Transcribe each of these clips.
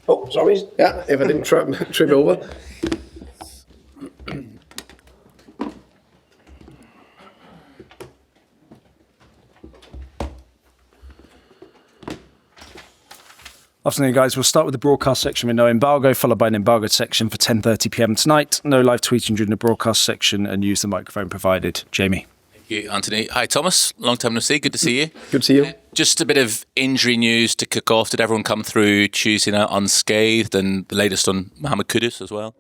Oh, sorry. Yeah, if I didn't trip over. Afternoon, guys. We'll start with the broadcast section with no embargo, followed by an embargoed section for 10:30 p.m. tonight. No live tweeting during the broadcast section, and use the microphone provided. Jamie. Thank you, Anthony. Hi, Thomas. Long time no see. Good to see you. Good to see you. Just a bit of injury news to kick off. Did everyone come through Tuesday night unscathed? And the latest on Mohamed Kudus as well?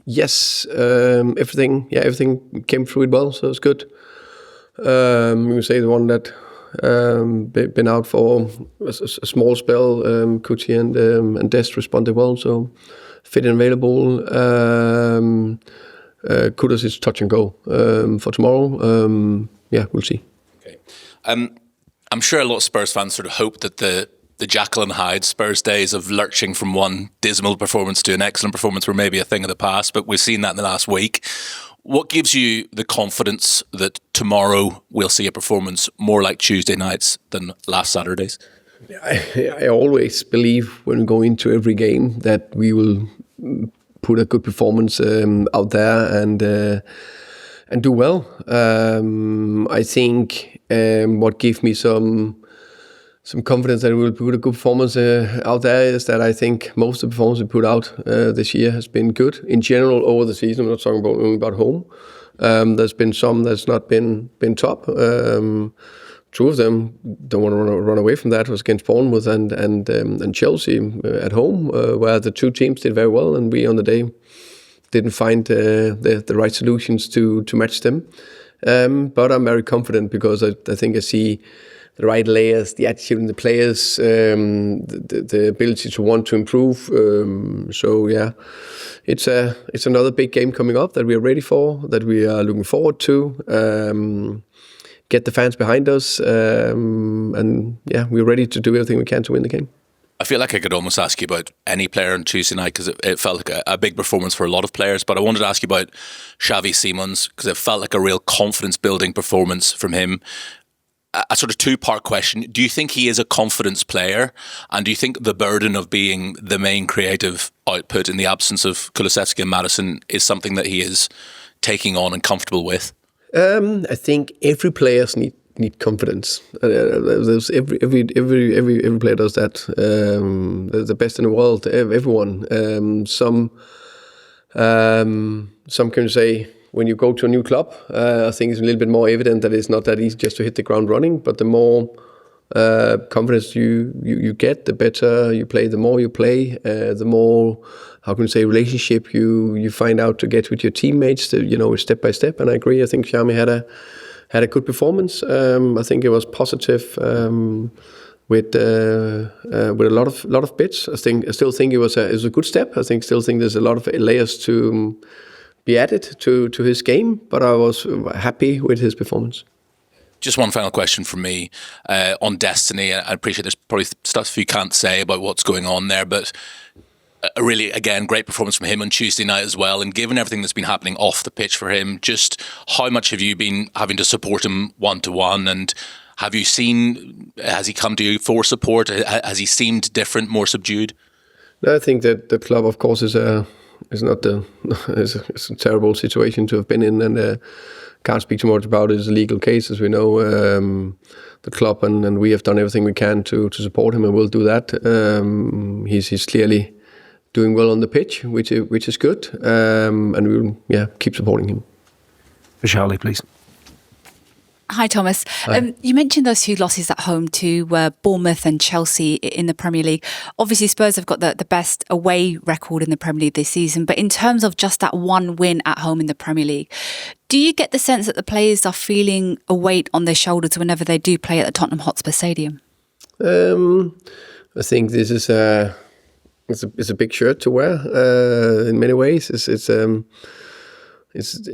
Yes. Everything came through it well, so it's good. You can say the one that been out for a small spell. Kuti and Dest responded well, so fit and available. Kudus is touch and go for tomorrow. We'll see. Okay. I'm sure a lot of Spurs fans sort of hope that the Jekyll and Hyde Spurs days of lurching from one dismal performance to an excellent performance were maybe a thing of the past, but we've seen that in the last week. What gives you the confidence that tomorrow we'll see a performance more like Tuesday nights than last Saturday's? I always believe when we go into every game that we will put a good performance out there and do well. I think what gives me some confidence that we will put a good performance out there is that I think most of the performance we put out this year has been good in general over the season. I'm not talking only about home. There's been some that's not been top. Two of them, don't want to run away from that, was against Bournemouth and Chelsea at home, where the two teams did very well, and we on the day didn't find the right solutions to match them. But I'm very confident because I think I see the right layers, the attitude in the players, the ability to want to improve. It's another big game coming up that we are ready for, that we are looking forward to. Get the fans behind us, we're ready to do everything we can to win the game. I feel like I could almost ask you about any player on Tuesday night because it felt like a big performance for a lot of players. But I wanted to ask you about Xavi Simons because it felt like a real confidence-building performance from him. A sort of two-part question. Do you think he is a confidence player? And do you think the burden of being the main creative output in the absence of Kulusevski and Maddison is something that he is taking on and comfortable with? I think every players need confidence. There's every player does that. The best in the world, everyone. Some can say when you go to a new club, I think it's a little bit more evident that it's not that easy just to hit the ground running. But the more confidence you get, the better you play. The more you play, the more, relationship you find out to get with your teammates. Step by step. And I agree. I think Xavi had a good performance. I think it was positive with a lot of bits. I still think it was a good step. I still think there's a lot of layers to be added to his game. But I was happy with his performance. Just one final question from me on Destiny. I appreciate there's probably stuff you can't say about what's going on there, but a really, again, great performance from him on Tuesday night as well. And given everything that's been happening off the pitch for him, just how much have you been having to support him one-to-one? And have you seen, has he come to you for support? Has he seemed different, more subdued? No, I think that the club, of course, is a terrible situation to have been in, and can't speak too much about it. It's a legal case, as we know. The club and we have done everything we can to support him, and we'll do that. He's clearly doing well on the pitch, which is good, and we'll keep supporting him. Charlie, please. Hi, Thomas. You mentioned those two losses at home to Bournemouth and Chelsea in the Premier League. Obviously, Spurs have got the best away record in the Premier League this season, but in terms of just that one win at home in the Premier League, do you get the sense that the players are feeling a weight on their shoulders whenever they do play at the Tottenham Hotspur Stadium? I think this is it's a big shirt to wear in many ways. It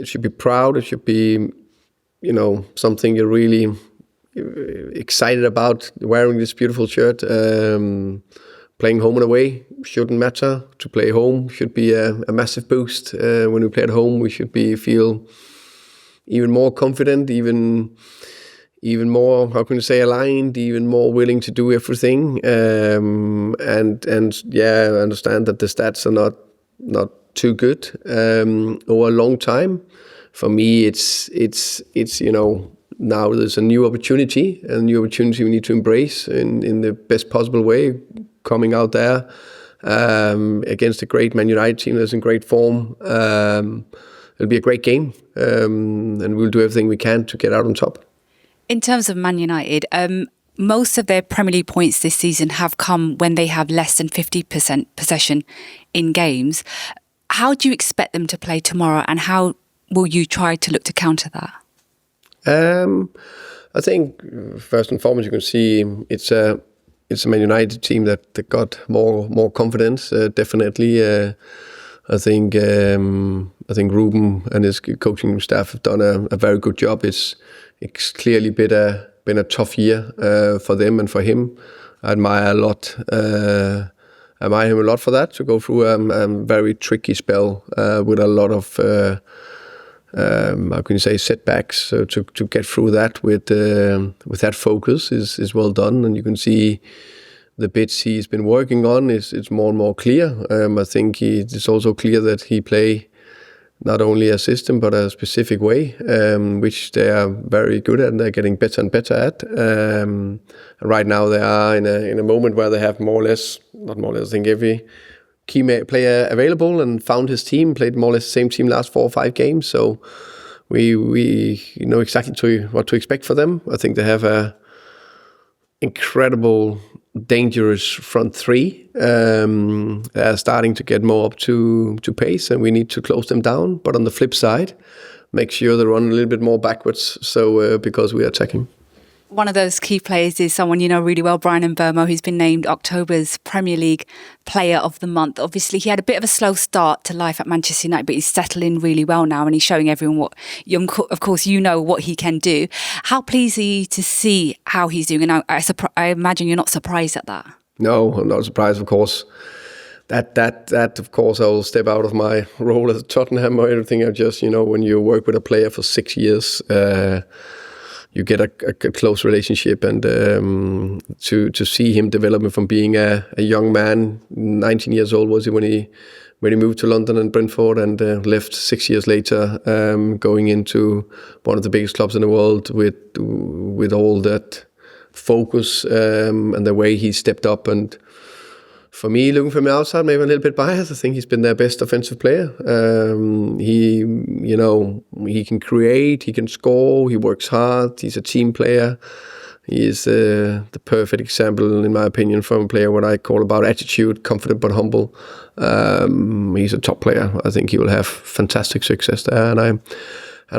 should be proud. It should be, something you're really excited about, wearing this beautiful shirt. Playing home and away shouldn't matter. To play home should be a massive boost. When we play at home, we should feel even more confident, even even more, how can you say, aligned, even more willing to do everything. And yeah, I understand that the stats are not too good over a long time. For me, it's now there's a new opportunity we need to embrace in the best possible way, coming out there against a great Man United team that's in great form. It'll be a great game, and we'll do everything we can to get out on top. In terms of Man United, most of their Premier League points this season have come when they have less than 50% possession in games. How do you expect them to play tomorrow, and how will you try to look to counter that? I think first and foremost you can see it's a Man United team that got more confidence. Definitely, I think Ruben and his coaching staff have done a very good job. It's clearly been a tough year for them and for him. I admire him a lot for that, to go through a very tricky spell with a lot of how can you say, setbacks. So to get through that with that focus is well done, and you can see the bits he's been working on it's more and more clear. I think it's also clear that he play not only a system but a specific way, which they are very good at and they're getting better and better at. Right now they are in a moment where they have I think every key player available and found his team, played more or less the same team last 4 or 5 games. So we know exactly what to expect for them. I think they have a incredible, dangerous front three. They're starting to get more up to pace, and we need to close them down. But on the flip side, make sure they run a little bit more backwards, so because we are attacking. One of those key players is someone you know really well, Bryan Mbeumo, who's been named October's Premier League Player of the Month. Obviously, he had a bit of a slow start to life at Manchester United, but he's settling really well now, and he's showing everyone of course, you know what he can do. How pleased are you to see how he's doing? And I imagine you're not surprised at that. No, I'm not surprised, of course. That of course, I will step out of my role as Tottenham or everything. I just, when you work with a player for 6 years, you get a close relationship, and to see him developing from being a young man, 19 years old was he when he moved to London and Brentford, and left 6 years later, going into one of the biggest clubs in the world with all that focus and the way he stepped up. And for me, looking from the outside, maybe a little bit biased, I think he's been their best offensive player. He can create, he can score, he works hard, he's a team player. He is the perfect example, in my opinion, from a player what I call about attitude, confident but humble. He's a top player. I think he will have fantastic success there, and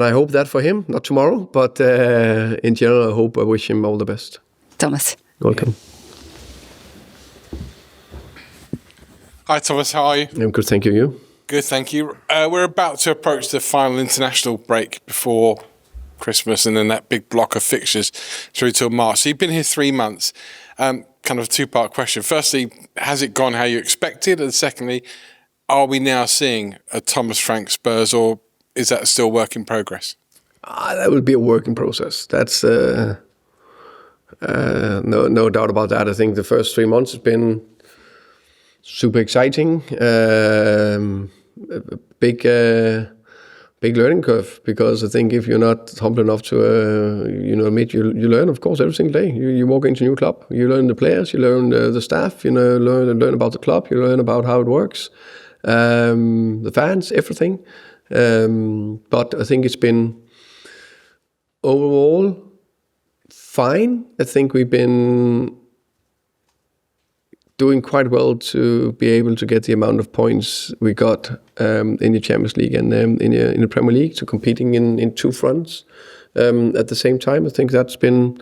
I hope that for him, not tomorrow, but in general, I wish him all the best. Thomas. Welcome. Hi Thomas, how are you? I'm good, thank you. You? Good, thank you. We're about to approach the final international break before Christmas, and then that big block of fixtures through till March. So you've been here 3 months. Kind of a two-part question. Firstly, has it gone how you expected? And secondly, are we now seeing a Thomas Frank Spurs, or is that still work in progress? That will be a working process. That's no doubt about that. I think the first 3 months has been super exciting, a big learning curve, because I think if you're not humble enough to admit, you learn, of course, every single day. You walk into a new club, you learn the players, you learn the staff, learn about the club, you learn about how it works, the fans, everything. But I think it's been overall fine. I think we've been doing quite well to be able to get the amount of points we got in the Champions League and in the Premier League, to competing in 2 fronts at the same time. I think that's been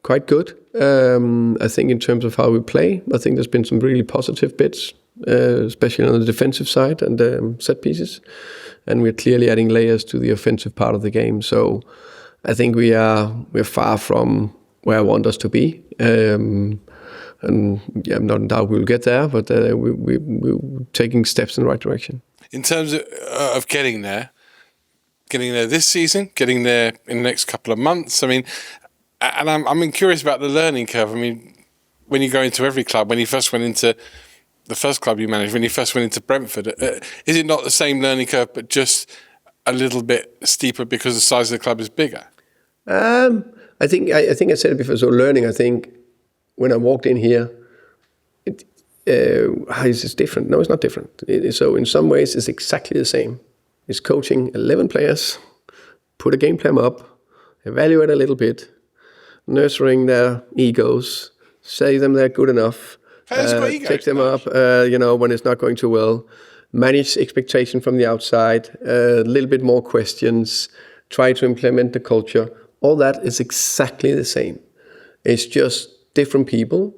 quite good. I think in terms of how we play, I think there's been some really positive bits, especially on the defensive side and set pieces, and we're clearly adding layers to the offensive part of the game. So I think we're far from where I want us to be. And I'm not in doubt we'll get there, but we're taking steps in the right direction. In terms of getting there, getting there this season, getting there in the next couple of months? I mean, and I'm curious about the learning curve. I mean, when you go into every club, when you first went into the first club you managed, when you first went into Brentford, is it not the same learning curve, but just a little bit steeper because the size of the club is bigger? I think I said it before. So learning, I think when I walked in here, it's different. No, it's not different. So in some ways, it's exactly the same. It's coaching 11 players, put a game plan up, evaluate a little bit, nurturing their egos, say them they're good enough, take them up, when it's not going too well, manage expectation from the outside, a little bit more questions, try to implement the culture. All that is exactly the same. It's just different people.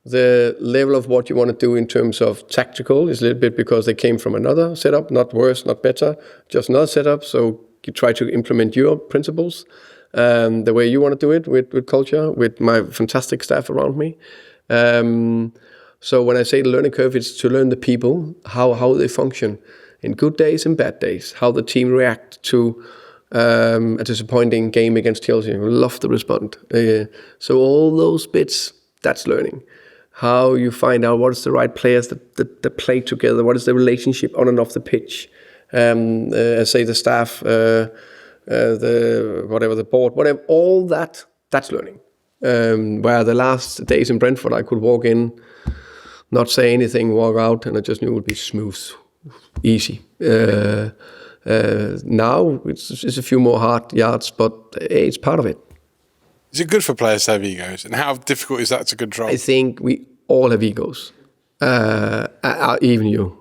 The level of what you want to do in terms of tactical is a little bit because they came from another setup, not worse, not better, just another setup. So you try to implement your principles, the way you want to do it with culture, with my fantastic staff around me. So when I say the learning curve, it's to learn the people, how they function in good days and bad days, how the team react to a disappointing game against Chelsea. We love to respond. So all those bits, that's learning. How you find out what is the right players that play together, what is the relationship on and off the pitch. Say the staff, the board, whatever, all that's learning. Where the last days in Brentford, I could walk in, not say anything, walk out, and I just knew it would be smooth, easy. Now it's a few more hard yards, but it's part of it. Is it good for players to have egos? And how difficult is that to control? I think we all have egos, even you.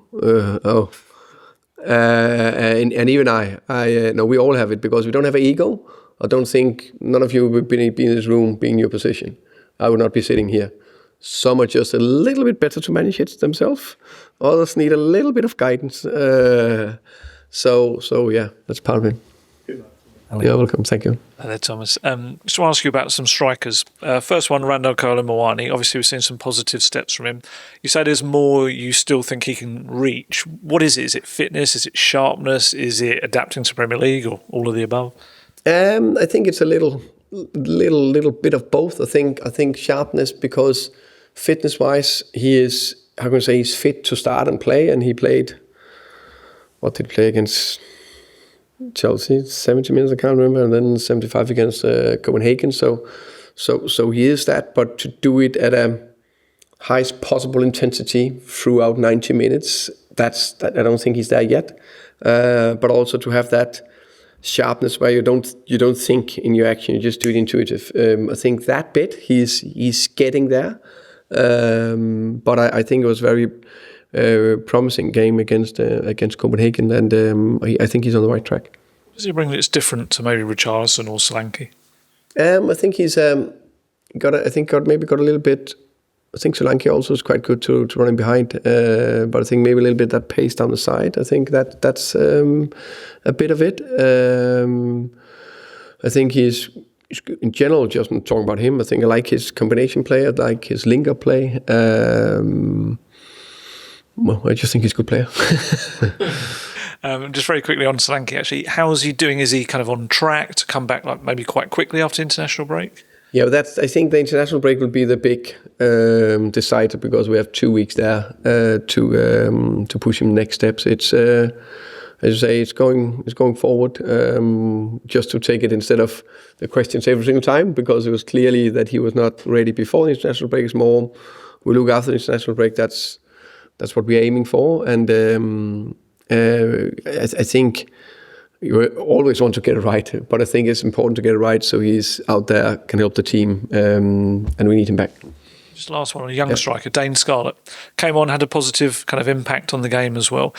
And even I know we all have it, because we don't have an ego. I don't think none of you would be in this room being in your position. I would not be sitting here. Some are just a little bit better to manage it themselves. Others need a little bit of guidance. So yeah, that's part of it. You're welcome. Thank you. Hello, Thomas. Just want to ask you about some strikers. First one, Kolo Muani. Obviously, we've seen some positive steps from him. You say there's more you still think he can reach. What is it? Is it fitness? Is it sharpness? Is it adapting to Premier League, or all of the above? I think it's a little bit of both. I think sharpness, because fitness-wise, he is, how can I say, he's fit to start and play, and he played. What did he play against? Chelsea, 70 minutes, I can't remember, and then 75 against Copenhagen. So he is that, but to do it at a highest possible intensity throughout 90 minutes, that I don't think he's there yet. But also to have that sharpness where you don't think in your action, you just do it intuitive. I think that bit he's getting there. But I think it was very promising game against Copenhagen, and I think he's on the right track. Does he bring that's different to maybe Richarlison or Solanke? I think he's got a little bit. I think Solanke also is quite good to running behind, but I think maybe a little bit that pace down the side. I think that's a bit of it. I think he's in general, just not talking about him. I think I like his combination play. I like his linker play. Well, I just think he's a good player. Just very quickly on Solanke, actually, how is he doing? Is he kind of on track to come back, like maybe quite quickly after international break? Yeah, I think the international break will be the big decider, because we have 2 weeks there to push him next steps. It's as you say, it's going forward. Just to take it instead of the questions every single time, because it was clearly that he was not ready before the international break. It's more we look after the international break. That's what we're aiming for, and I think you always want to get it right, but I think it's important to get it right so he's out there, can help the team, and we need him back. Just last one, a young striker, Dane Scarlett, came on, had a positive kind of impact on the game as well.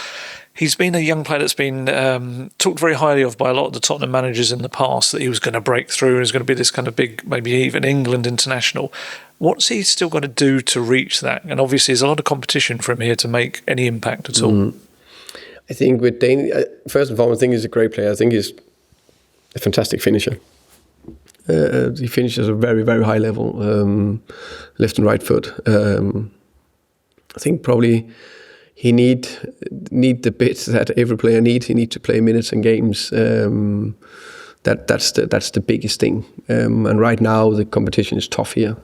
He's been a young player that's been talked very highly of by a lot of the Tottenham managers in the past, that he was going to break through and was going to be this kind of big, maybe even England international. What's he still got to do to reach that? And obviously there's a lot of competition for him here to make any impact at all. I think with Dane, first and foremost, I think he's a great player. I think he's a fantastic finisher. He finishes at a very, very high level, left and right foot. I think probably he need the bits that every player needs. He need to play minutes and games. That's the biggest thing. And right now the competition is tough here.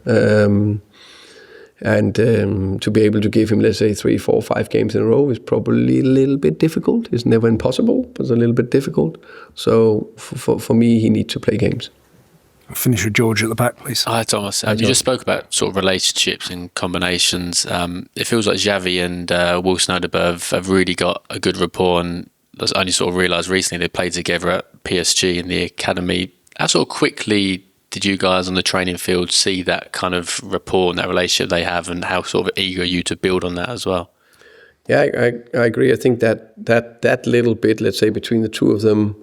And to be able to give him, let's say, 3, 4, 5 games in a row is probably a little bit difficult. It's never impossible, but it's a little bit difficult. So for me, he needs to play games. I'll finish with George at the back, please. Hi, Thomas. You just spoke about sort of relationships and combinations. It feels like Xavi and Wilson Odobert have really got a good rapport, and I only sort of realised recently they played together at PSG in the academy. How sort of quickly did you guys on the training field see that kind of rapport and that relationship they have, and how sort of eager are you to build on that as well? Yeah, I agree. I think that little bit, let's say, between the two of them,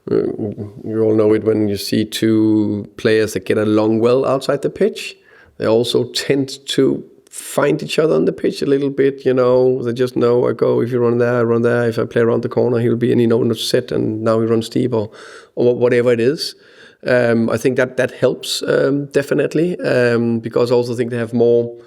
you all know it when you see two players that get along well outside the pitch. They also tend to find each other on the pitch a little bit, They just know, I go, if you run there, I run there. If I play around the corner, he'll be, and not set, and now he runs deep or whatever it is. I think that helps, definitely, because I also think they have more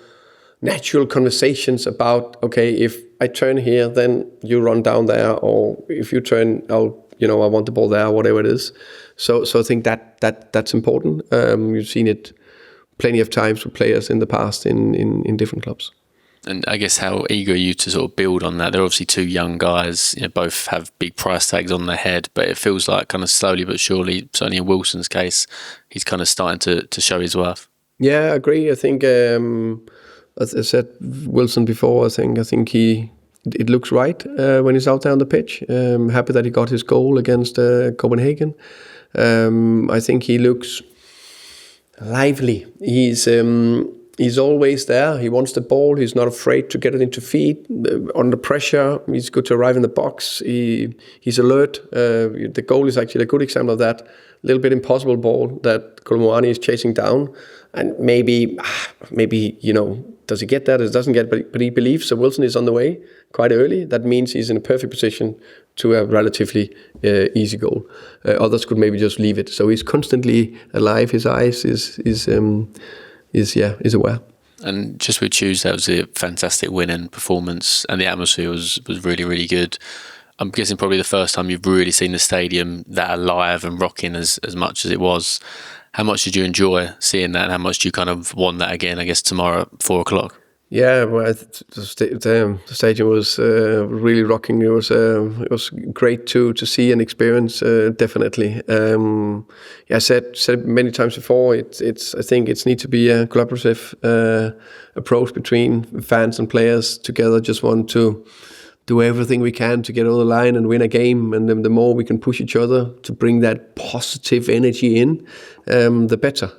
natural conversations about, okay, if I turn here, then you run down there, or if you turn, I want the ball there, whatever it is. So I think that's important. You've seen it plenty of times with players in the past in different clubs. And I guess how eager are you to sort of build on that? They're obviously two young guys, both have big price tags on their head, but it feels like kind of slowly but surely, certainly in Wilson's case, he's kind of starting to show his worth. Yeah, I agree. I think, as I said, Wilson before, I think it looks right when he's out there on the pitch. Happy that he got his goal against Copenhagen. I think he looks lively. He's always there. He wants the ball. He's not afraid to get it into feet. Under pressure, he's good to arrive in the box. He's alert. The goal is actually a good example of that. A little bit impossible ball that Kolo Muani is chasing down. And maybe, does he get that? It doesn't get, but he believes. So Wilson is on the way quite early. That means he's in a perfect position to a relatively easy goal. Others could maybe just leave it. So he's constantly alive. His eyes is aware. And just with Tuesday, it was a fantastic winning performance, and the atmosphere was really, really good. I'm guessing probably the first time you've really seen the stadium that alive and rocking as much as it was. How much did you enjoy seeing that, and how much do you kind of want that again, I guess, tomorrow at 4:00? Yeah, well, the stadium was really rocking. It was great to see and experience, definitely. I said many times before. I think it needs to be a collaborative approach between fans and players together. Just want to do everything we can to get over the line and win a game. And then the more we can push each other to bring that positive energy in, the better.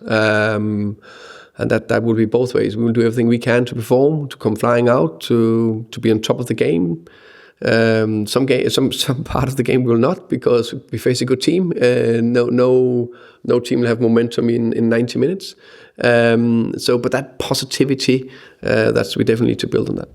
And that will be both ways. We will do everything we can to perform, to come flying out, to be on top of the game. Some part of the game will not, because we face a good team. No team will have momentum in 90 minutes. But that positivity, we definitely need to build on that.